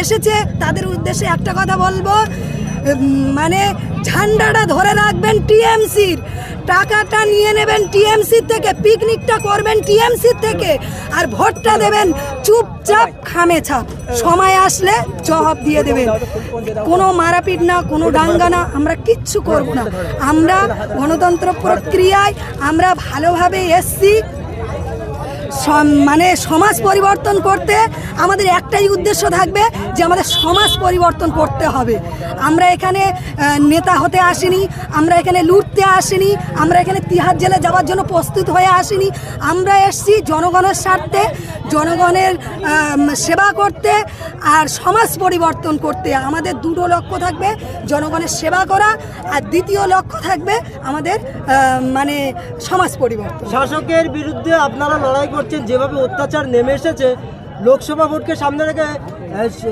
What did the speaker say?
এসেছে তাদের উদ্দেশ্যে একটা কথা বলবো, মানে ঝান্ডাটা ধরে রাখবেন টিএমসির, টাকাটা নিয়ে নেবেন টিএমসির থেকে, পিকনিকটা করবেন টিএমসির থেকে, আর ভোটটা দেবেন চুপচাপ খামে ছাপ। সময় আসলে জবাব দিয়ে দেবেন। কোনো মারাপিট না, কোনো দাঙ্গা না, আমরা কিচ্ছু করব না। আমরা গণতন্ত্র প্রক্রিয়ায় আমরা ভালোভাবে এসছি, মানে সমাজ পরিবর্তন করতে আমাদের একটাই উদ্দেশ্য থাকবে যে আমাদের সমাজ পরিবর্তন করতে হবে। আমরা এখানে নেতা হতে আসিনি, আমরা এখানে লুটতে আসিনি, আমরা এখানে তিহার জেলে যাওয়ার জন্য প্রস্তুত হয়ে আসিনি। আমরা এসছি জনগণের স্বার্থে, জনগণের সেবা করতে আর সমাজ পরিবর্তন করতে। আমাদের দুটো লক্ষ্য থাকবে, জনগণের সেবা করা, আর দ্বিতীয় লক্ষ্য থাকবে আমাদের মানে সমাজ পরিবর্তন। শাসকের বিরুদ্ধে আপনারা লড়াই করছেন, যেভাবে অত্যাচার নেমে এসেছে, লোকসভা ভোটকে সামনে রেখে